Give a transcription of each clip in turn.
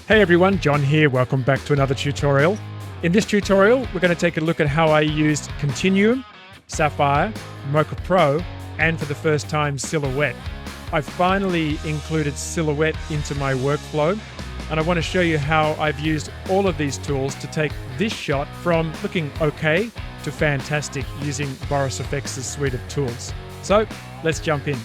Hey everyone, John here. Welcome back to another tutorial. In this tutorial, we're going to take a look at how I used Continuum, Sapphire, Mocha Pro, and for the first time, Silhouette. I've finally included Silhouette into my workflow, and I want to show you how I've used all of these tools to take this shot from looking okay to fantastic using Boris FX's suite of tools. So let's jump in.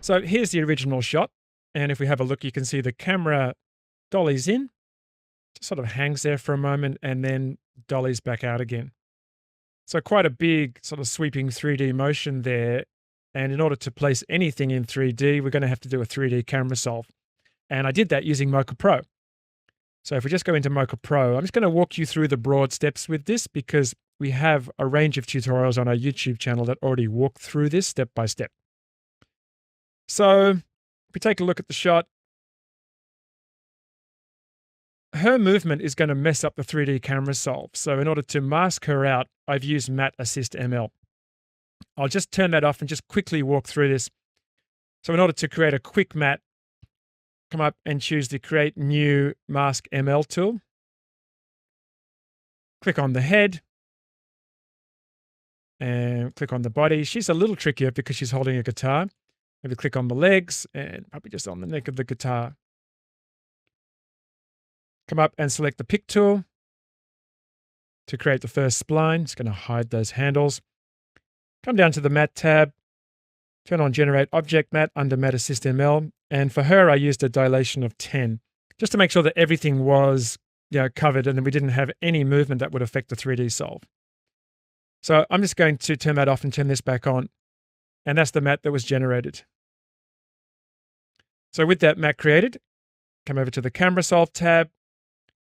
So here's the original shot, and if we have a look, you can see the camera dollies in, just sort of hangs there for a moment, and then dollies back out again. So quite a big sort of sweeping 3D motion there, and in order to place anything in 3D, we're going to have to do a 3D camera solve. And I did that using Mocha Pro. So if we just go into Mocha Pro, I'm just going to walk you through the broad steps with this because we have a range of tutorials on our YouTube channel that already walk through this step by step. So if we take a look at the shot, her movement is going to mess up the 3D camera solve. So in order to mask her out, I've used Matte Assist ML. I'll just turn that off and just quickly walk through this. So in order to create a quick matte, come up and choose the Create New Mask ML tool. Click on the head and click on the body. She's a little trickier because she's holding a guitar. Maybe click on the legs and probably just on the neck of the guitar. Come up and select the Pick tool to create the first spline. It's going to hide those handles. Come down to the Matte tab, turn on Generate Object Matte under Matte Assist ML. And for her, I used a dilation of 10, just to make sure that everything was covered and that we didn't have any movement that would affect the 3D solve. So I'm just going to turn that off and turn this back on. And that's the matte that was generated. So with that matte created, come over to the Camera Solve tab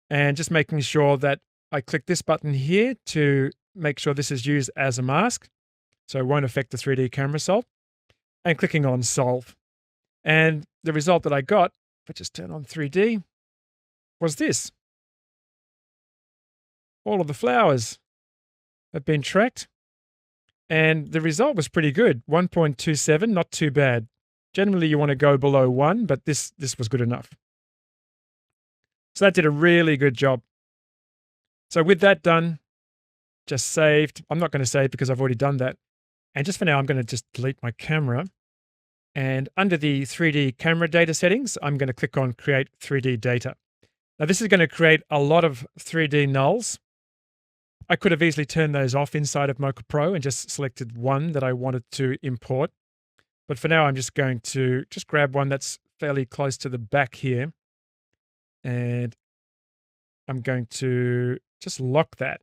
and just making sure that I click this button here to make sure this is used as a mask. So it won't affect the 3D camera solve. And clicking on Solve. And the result that I got, if I just turn on 3D, was this. All of the flowers have been tracked. And the result was pretty good, 1.27, not too bad. Generally, you want to go below 1, but this was good enough. So that did a really good job. So with that done, just saved. I'm not going to save because I've already done that. And just for now, I'm going to just delete my camera. And under the 3D camera data settings, I'm going to click on Create 3D Data. Now, this is going to create a lot of 3D nulls. I could have easily turned those off inside of Mocha Pro and just selected one that I wanted to import. But for now, I'm just going to just grab one that's fairly close to the back here. And I'm going to just lock that.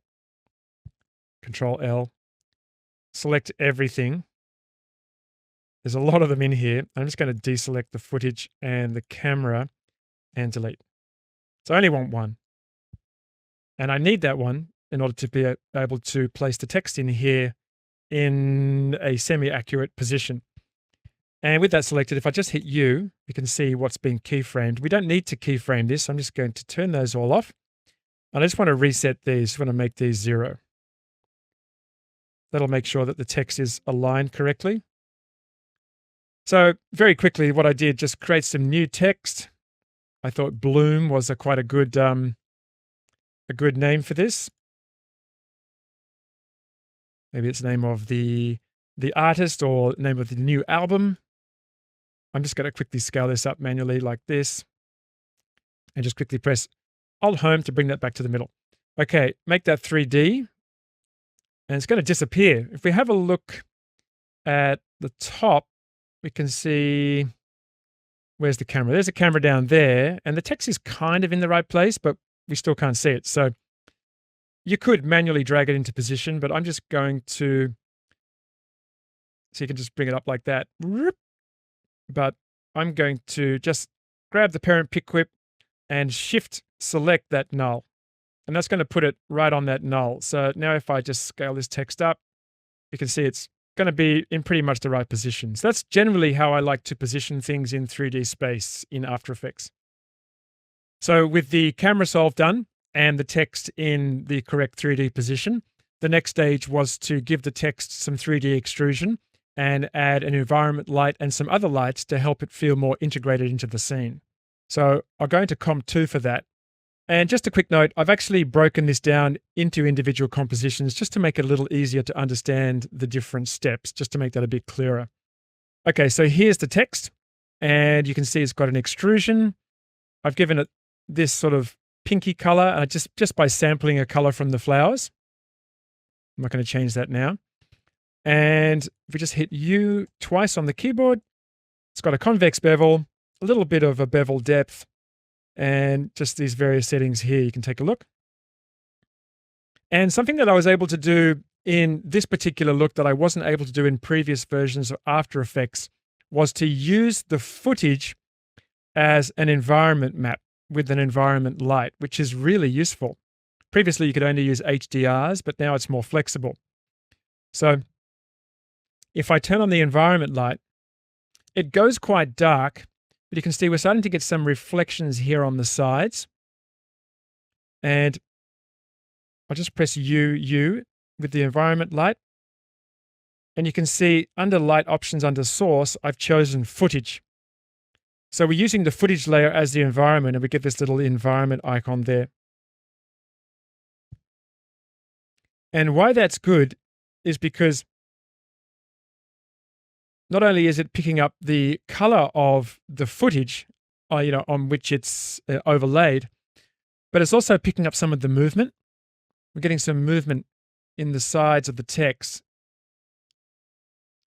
Control L. Select everything. There's a lot of them in here. I'm just going to deselect the footage and the camera and delete. So I only want one. And I need that one in order to be able to place the text in here in a semi-accurate position. And with that selected, if I just hit U, you can see what's been keyframed. We don't need to keyframe this. I'm just going to turn those all off. And I just want to reset these. I want to make these 0. That'll make sure that the text is aligned correctly. So very quickly, what I did, just create some new text. I thought Bloom was quite a good name for this. Maybe it's the name of the artist or name of the new album. I'm just going to quickly scale this up manually like this. And just quickly press Alt Home to bring that back to the middle. Okay, make that 3D. And it's going to disappear. If we have a look at the top, we can see, where's the camera? There's a camera down there. And the text is kind of in the right place, but we still can't see it. So you could manually drag it into position, but I'm just going to, so you can just bring it up like that. But I'm going to just grab the parent pick whip and shift select that null. And that's going to put it right on that null. So now if I just scale this text up, you can see it's going to be in pretty much the right position. So that's generally how I like to position things in 3D space in After Effects. So with the camera solve done and the text in the correct 3D position, the next stage was to give the text some 3D extrusion and add an environment light and some other lights to help it feel more integrated into the scene. So I'll go into Comp 2 for that. And just a quick note, I've actually broken this down into individual compositions just to make it a little easier to understand the different steps, just to make that a bit clearer. Okay, so here's the text, and you can see it's got an extrusion. I've given it this sort of pinky color, and just by sampling a color from the flowers. I'm not going to change that now. And if we just hit U twice on the keyboard, it's got a convex bevel, a little bit of a bevel depth, and just these various settings here. You can take a look. And something that I was able to do in this particular look that I wasn't able to do in previous versions of After Effects was to use the footage as an environment map with an environment light, which is really useful. Previously, you could only use HDRs, but now it's more flexible. So if I turn on the environment light, it goes quite dark, but you can see we're starting to get some reflections here on the sides. And I'll just press U with the environment light. And you can see under light options under source, I've chosen footage. So we're using the footage layer as the environment, and we get this little environment icon there. And why that's good is because not only is it picking up the color of the footage, on which it's overlaid, but it's also picking up some of the movement. We're getting some movement in the sides of the text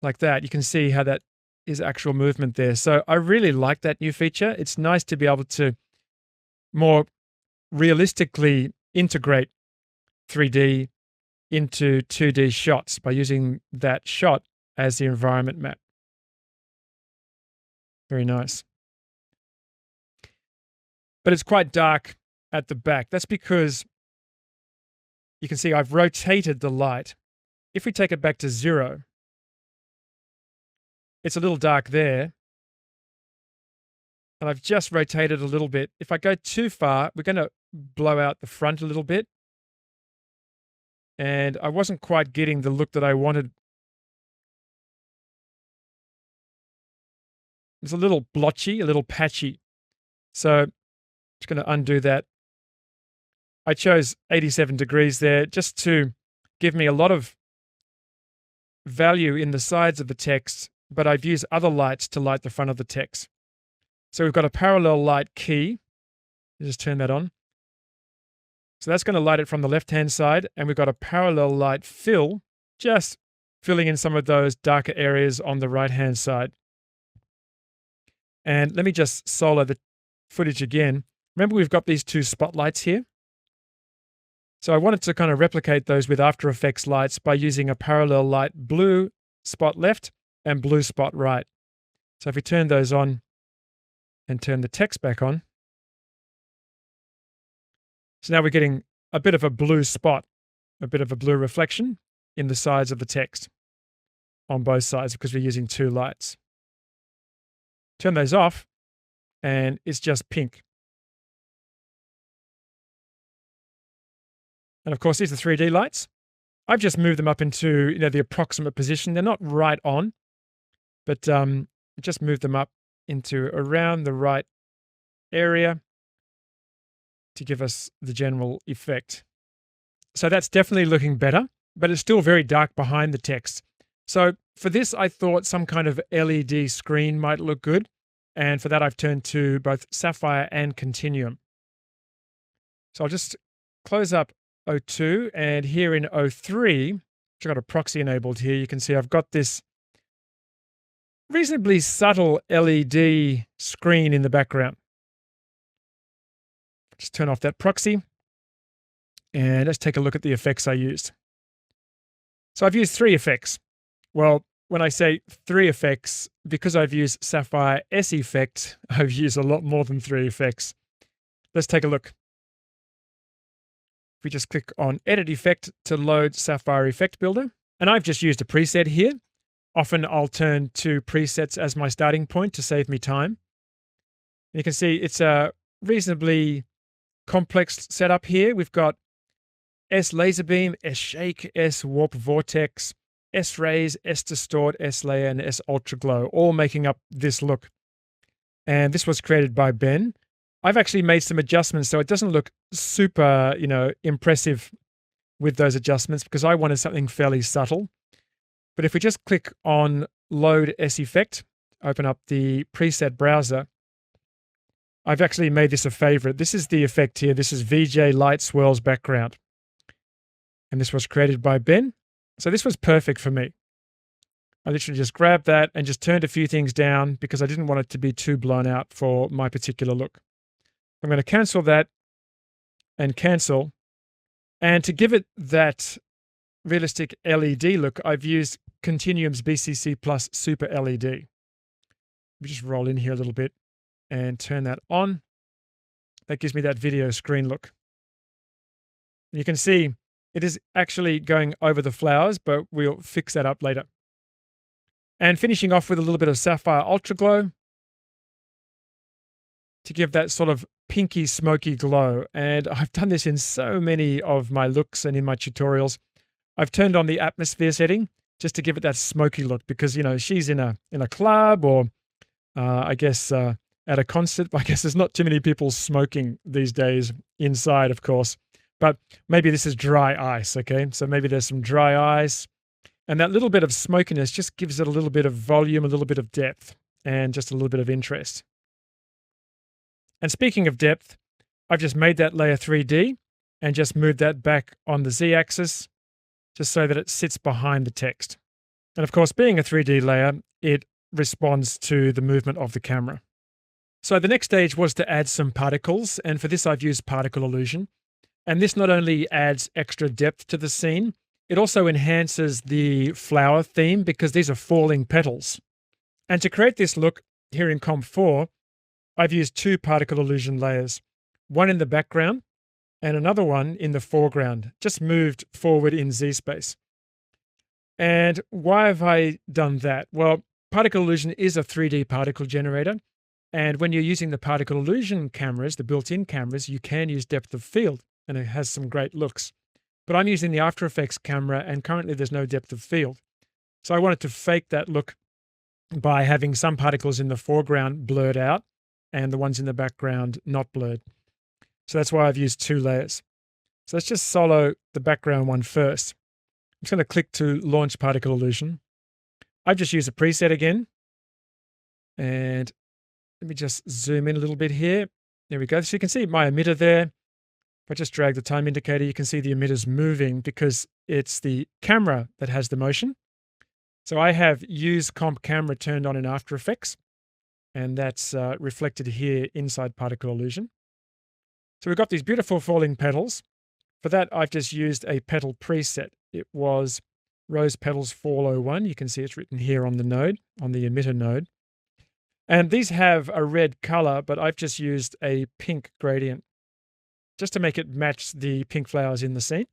like that. You can see how that is actual movement there. So I really like that new feature. It's nice to be able to more realistically integrate 3D into 2D shots by using that shot as the environment map. Very nice. But it's quite dark at the back. That's because you can see I've rotated the light. If we take it back to 0, it's a little dark there. And I've just rotated a little bit. If I go too far, we're going to blow out the front a little bit. And I wasn't quite getting the look that I wanted. It's a little blotchy, a little patchy. So I'm just going to undo that. I chose 87 degrees there just to give me a lot of value in the sides of the text, but I've used other lights to light the front of the text. So we've got a parallel light key. Just turn that on. So that's going to light it from the left-hand side, and we've got a parallel light fill, just filling in some of those darker areas on the right-hand side. And let me just solo the footage again. Remember, we've got these two spotlights here. So I wanted to kind of replicate those with After Effects lights by using a parallel light blue spot left and blue spot right. So if we turn those on and turn the text back on, so now we're getting a bit of a blue spot, a bit of a blue reflection in the sides of the text on both sides because we're using two lights. Turn those off, and it's just pink. And of course, these are 3D lights. I've just moved them up into the approximate position. They're not right on, but just moved them up into around the right area to give us the general effect. So that's definitely looking better, but it's still very dark behind the text. So for this, I thought some kind of LED screen might look good. And for that, I've turned to both Sapphire and Continuum. So I'll just close up O2, and here in O3, which I've got a proxy enabled here, you can see I've got this reasonably subtle LED screen in the background. Just turn off that proxy, and let's take a look at the effects I used. So I've used 3 effects. Well, when I say 3 effects, because I've used Sapphire S Effect, I've used a lot more than 3 effects. Let's take a look. We just click on Edit Effect to load Sapphire Effect Builder. And I've just used a preset here. Often I'll turn to presets as my starting point to save me time. You can see it's a reasonably complex setup here. We've got S Laser Beam, S Shake, S Warp Vortex, S-Rays, S-Distort, S-Layer, and S-Ultra Glow, all making up this look. And this was created by Ben. I've actually made some adjustments so it doesn't look super, impressive with those adjustments because I wanted something fairly subtle. But if we just click on Load S-Effect, open up the preset browser, I've actually made this a favorite. This is the effect here. This is VJ Light Swirls Background. And this was created by Ben. So this was perfect for me. I literally just grabbed that and just turned a few things down because I didn't want it to be too blown out for my particular look. I'm going to cancel that and cancel. And to give it that realistic LED look, I've used Continuum's BCC Plus Super LED. Let me just roll in here a little bit and turn that on. That gives me that video screen look. And you can see it is actually going over the flowers, but we'll fix that up later. And finishing off with a little bit of Sapphire Ultra Glow to give that sort of pinky smoky glow. And I've done this in so many of my looks and in my tutorials. I've turned on the atmosphere setting just to give it that smoky look because, she's in a club or I guess at a concert. I guess there's not too many people smoking these days inside, of course. But maybe this is dry ice, okay? So maybe there's some dry ice. And that little bit of smokiness just gives it a little bit of volume, a little bit of depth, and just a little bit of interest. And speaking of depth, I've just made that layer 3D and just moved that back on the Z-axis just so that it sits behind the text. And of course, being a 3D layer, it responds to the movement of the camera. So the next stage was to add some particles, and for this I've used particle illusion. And this not only adds extra depth to the scene, it also enhances the flower theme because these are falling petals. And to create this look here in Comp 4, I've used two particle illusion layers, one in the background and another one in the foreground, just moved forward in Z-space. And why have I done that? Well, particle illusion is a 3D particle generator. And when you're using the particle illusion cameras, the built-in cameras, you can use depth of field and it has some great looks. But I'm using the After Effects camera and currently there's no depth of field. So I wanted to fake that look by having some particles in the foreground blurred out and the ones in the background not blurred. So that's why I've used two layers. So let's just solo the background one first. I'm just going to click to launch particle illusion. I've just used a preset again. And let me just zoom in a little bit here. There we go. So you can see my emitter there. If I just drag the time indicator, you can see the emitter's moving because it's the camera that has the motion. So I have Use Comp Camera turned on in After Effects, and that's reflected here inside Particle Illusion. So we've got these beautiful falling petals. For that, I've just used a petal preset. It was Rose Petals 401. You can see it's written here on the node, on the emitter node. And these have a red color, but I've just used a pink gradient just to make it match the pink flowers in the scene.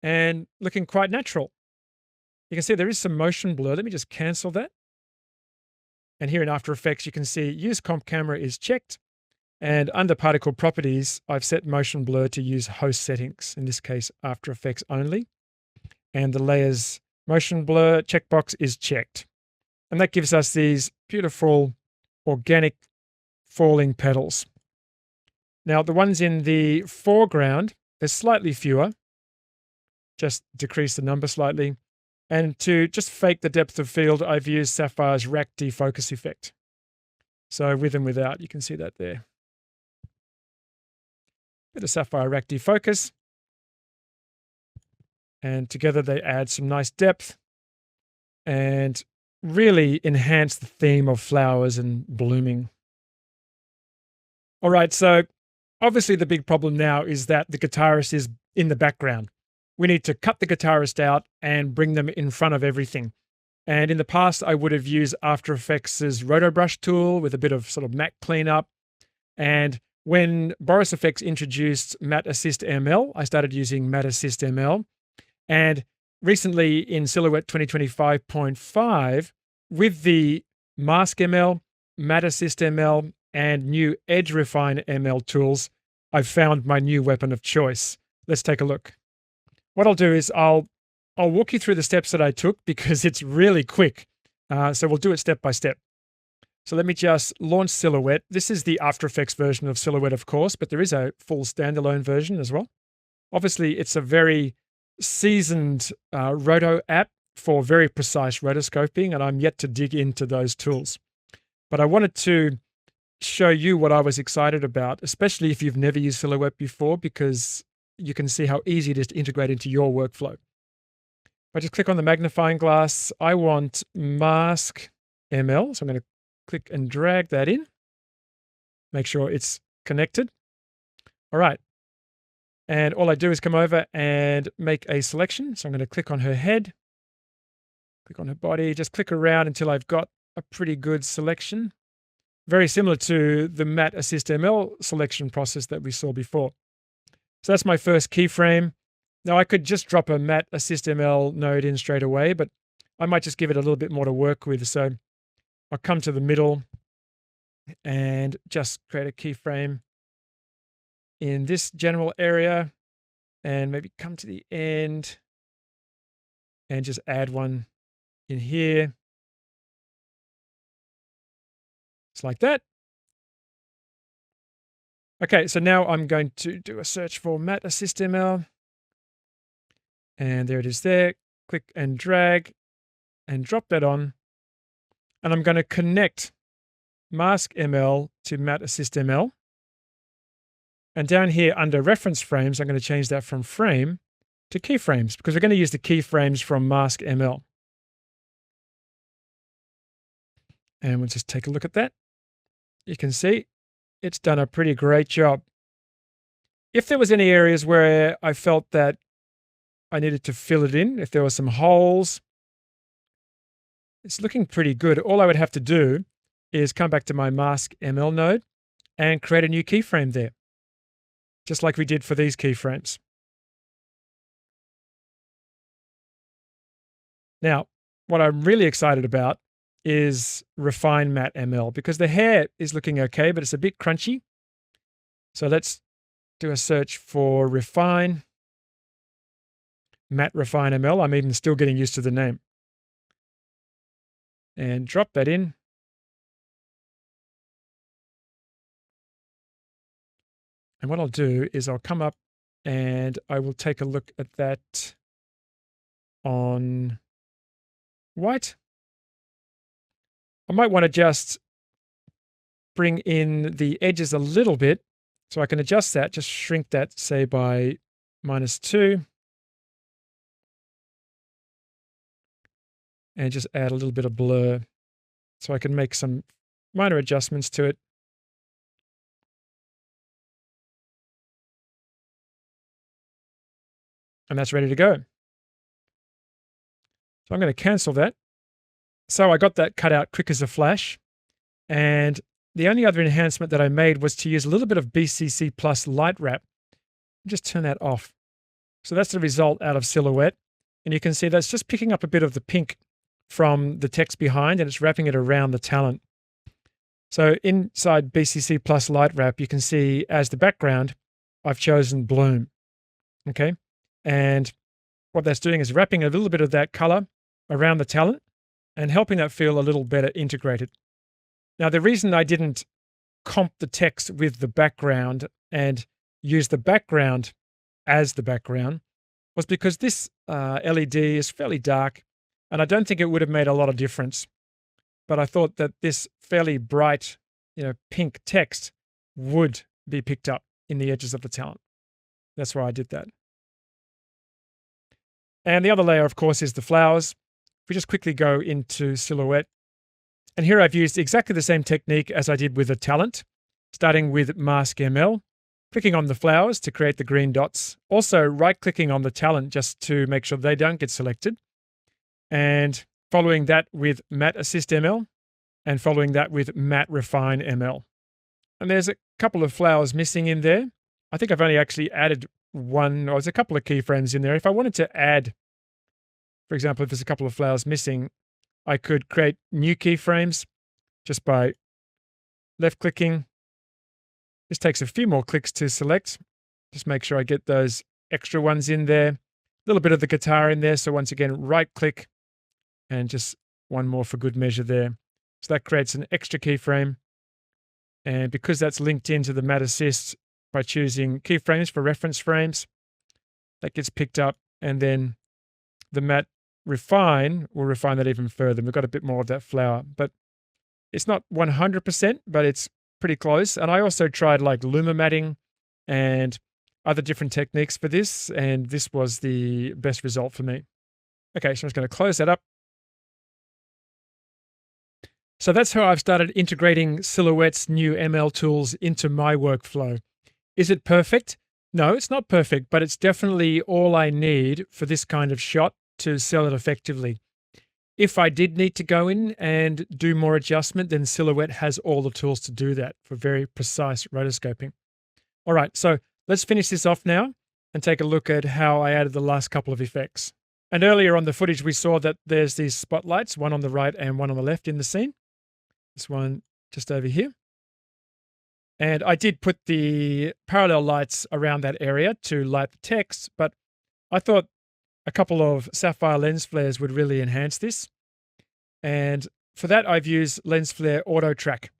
And looking quite natural. You can see there is some motion blur. Let me just cancel that. And here in After Effects, you can see Use Comp Camera is checked. And under Particle Properties, I've set motion blur to use host settings, in this case, After Effects only. And the layers motion blur checkbox is checked. And that gives us these beautiful organic falling petals. Now, the ones in the foreground, there's slightly fewer. Just decrease the number slightly. And to just fake the depth of field, I've used Sapphire's Rack Defocus effect. So with and without, you can see that there. Bit of Sapphire Rack Defocus. And together they add some nice depth and really enhance the theme of flowers and blooming. All right, so obviously the big problem now is that the guitarist is in the background. We need to cut the guitarist out and bring them in front of everything. And in the past, I would have used After Effects' Roto Brush tool with a bit of sort of matte cleanup. And when Boris Effects introduced Matte Assist ML, I started using Matte Assist ML. And recently in Silhouette 2025.5, with the Mask ML, Matte Assist ML, and new Edge Refine ML tools, I've found my new weapon of choice. Let's take a look. What I'll do is I'll I'll walk you through the steps that I took because it's really quick. So we'll do it step by step. So let me just launch Silhouette. This is the After Effects version of Silhouette, of course, but there is a full standalone version as well. Obviously, it's a very seasoned roto app for very precise rotoscoping, and I'm yet to dig into those tools. But I wanted to show you what I was excited about, especially if you've never used Silhouette before, because you can see how easy it is to integrate into your workflow. If I just click on the magnifying glass, I want Mask ML, so I'm going to click and drag that in. Make sure it's connected. All right. And all I do is come over and make a selection. So I'm going to click on her head, click on her body, just click around until I've got a pretty good selection. Very similar to the Matte Assist ML selection process that we saw before. So that's my first keyframe. Now I could just drop a Matte Assist ML node in straight away, but I might just give it a little bit more to work with. So I'll come to the middle and just create a keyframe in this general area and maybe come to the end and just add one in here. Just like that. Okay, so now I'm going to do a search for Matte Assist ML. And there it is there. Click and drag and drop that on. And I'm going to connect Mask ML to Matte Assist ML. And down here under reference frames, I'm going to change that from frame to keyframes because we're going to use the keyframes from Mask ML. And we'll just take a look at that. You can see it's done a pretty great job. If there was any areas where I felt that I needed to fill it in, if there were some holes, it's looking pretty good. All I would have to do is come back to my Mask ML node and create a new keyframe there, just like we did for these keyframes. Now, what I'm really excited about is Refine Matte ML because the hair is looking okay, but it's a bit crunchy. So let's do a search for Refine Matte Refine ML. I'm even still getting used to the name. And drop that in. And what I'll do is I'll come up and I will take a look at that on white. I might want to just bring in the edges a little bit so I can adjust that, just shrink that, say by -2. And just add a little bit of blur so I can make some minor adjustments to it. And that's ready to go. So I'm going to cancel that. So I got that cut out quick as a flash. And the only other enhancement that I made was to use a little bit of BCC Plus Light Wrap. Just turn that off. So that's the result out of Silhouette. And you can see that's just picking up a bit of the pink from the text behind and it's wrapping it around the talent. So inside BCC Plus Light Wrap, you can see as the background, I've chosen Bloom. Okay. And what that's doing is wrapping a little bit of that color around the talent and helping that feel a little better integrated. Now, the reason I didn't comp the text with the background and use the background as the background was because this LED is fairly dark and I don't think it would have made a lot of difference. But I thought that this fairly bright, pink text would be picked up in the edges of the talent. That's why I did that. And the other layer, of course, is the flowers. If we just quickly go into Silhouette, and here I've used exactly the same technique as I did with the talent, starting with Mask ML, clicking on the flowers to create the green dots, also right-clicking on the talent just to make sure they don't get selected, and following that with Matte Assist ML, and following that with Matte Refine ML. And there's a couple of flowers missing in there. I think I've only actually added one, or there's a couple of keyframes in there. If I wanted to add, for example, if there's a couple of flowers missing, I could create new keyframes just by left-clicking. This takes a few more clicks to select. Just make sure I get those extra ones in there. A little bit of the guitar in there. So once again, right click and just one more for good measure there. So that creates an extra keyframe. And because that's linked into the Matte Assist by choosing keyframes for reference frames, that gets picked up. And then the Matte Refine will refine that even further. We've got a bit more of that flower, but it's not 100%, but it's pretty close. And I also tried like luma matting and other different techniques for this, and this was the best result for me. Okay, so I'm just going to close that up. So that's how I've started integrating Silhouette's new ML tools into my workflow. Is it perfect? No, it's not perfect, but it's definitely all I need for this kind of shot to sell it effectively. If I did need to go in and do more adjustment, then Silhouette has all the tools to do that for very precise rotoscoping. All right, so let's finish this off now and take a look at how I added the last couple of effects. And earlier on the footage, we saw that there's these spotlights, one on the right and one on the left in the scene. This one just over here. And I did put the parallel lights around that area to light the text, but I thought a couple of sapphire lens flares would really enhance this. And for that, I've used Lens Flare Auto Track.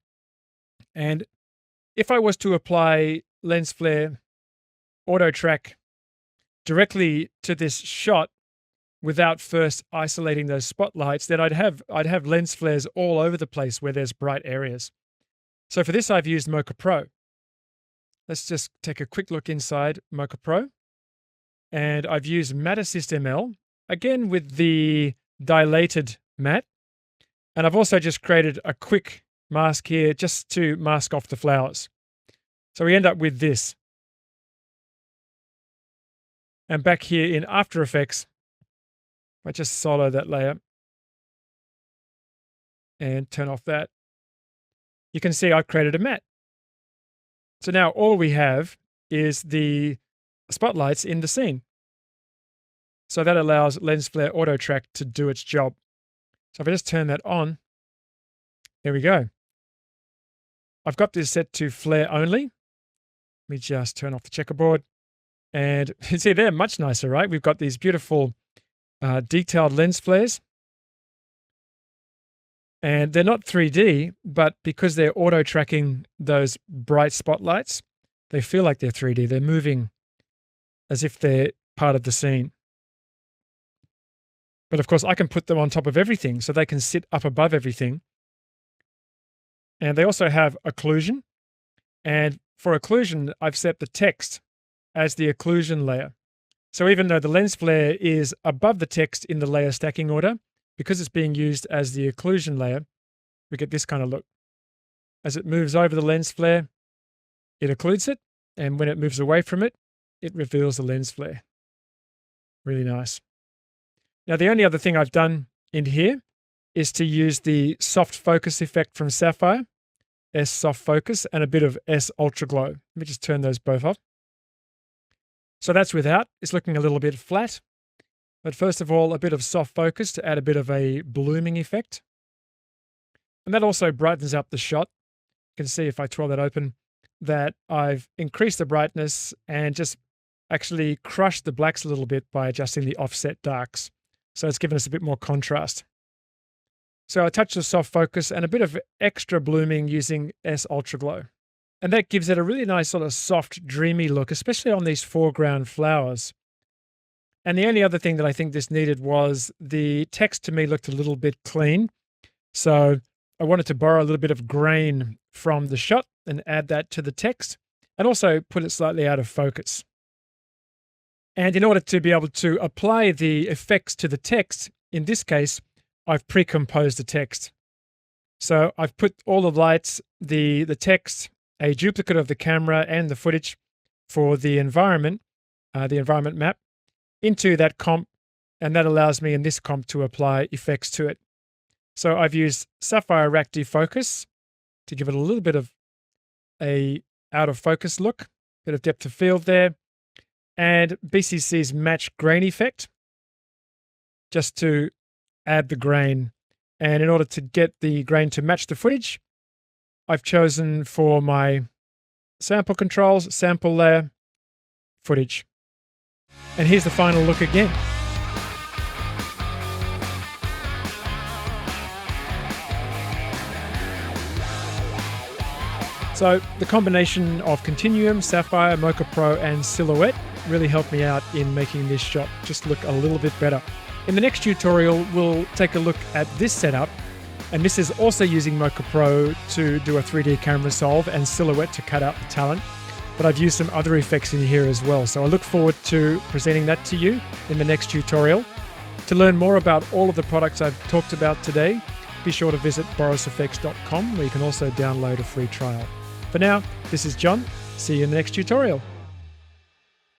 And if I was to apply Lens Flare Auto Track directly to this shot without first isolating those spotlights, then I'd have lens flares all over the place where there's bright areas. So for this, I've used Mocha Pro. Let's just take a quick look inside Mocha Pro. And I've used Matte Assist ML, again with the dilated matte. And I've also just created a quick mask here just to mask off the flowers. So we end up with this. And back here in After Effects, I just solo that layer and turn off that. You can see I've created a matte. So now all we have is the spotlights in the scene. So that allows Lens Flare Auto Track to do its job. So if I just turn that on, there we go. I've got this set to flare only. Let me just turn off the checkerboard. And you see they're much nicer, right? We've got these beautiful detailed lens flares. And they're not 3D, but because they're auto tracking those bright spotlights, they feel like they're 3D. They're moving as if they're part of the scene. But of course, I can put them on top of everything so they can sit up above everything. And they also have occlusion. And for occlusion, I've set the text as the occlusion layer. So even though the lens flare is above the text in the layer stacking order, because it's being used as the occlusion layer, we get this kind of look. As it moves over the lens flare, it occludes it. And when it moves away from it, it reveals the lens flare. Really nice. Now, the only other thing I've done in here is to use the soft focus effect from Sapphire, S soft focus, and a bit of S ultra glow. Let me just turn those both off. So that's without. It's looking a little bit flat. But first of all, a bit of soft focus to add a bit of a blooming effect. And that also brightens up the shot. You can see if I twirl that open, that I've increased the brightness and just actually crushed the blacks a little bit by adjusting the offset darks. So it's given us a bit more contrast. So a touch of soft focus and a bit of extra blooming using S Ultra Glow. And that gives it a really nice sort of soft, dreamy look, especially on these foreground flowers. And the only other thing that I think this needed was the text to me looked a little bit clean. So I wanted to borrow a little bit of grain from the shot and add that to the text and also put it slightly out of focus. And in order to be able to apply the effects to the text, in this case, I've pre-composed the text. So I've put all the lights, the text, a duplicate of the camera and the footage for the environment map into that comp, and that allows me in this comp to apply effects to it. So I've used Sapphire Rack Defocus to give it a little bit of a out of focus look, bit of depth of field there, and BCC's Match Grain Effect, just to add the grain. And in order to get the grain to match the footage, I've chosen for my sample controls, sample layer, footage. And here's the final look again. So the combination of Continuum, Sapphire, Mocha Pro and Silhouette really helped me out in making this shot just look a little bit better. In the next tutorial, we'll take a look at this setup, and this is also using Mocha Pro to do a 3D camera solve and Silhouette to cut out the talent. But I've used some other effects in here as well, so I look forward to presenting that to you in the next tutorial. To learn more about all of the products I've talked about today, be sure to visit borisfx.com, where you can also download a free trial. For now, this is John. See you in the next tutorial.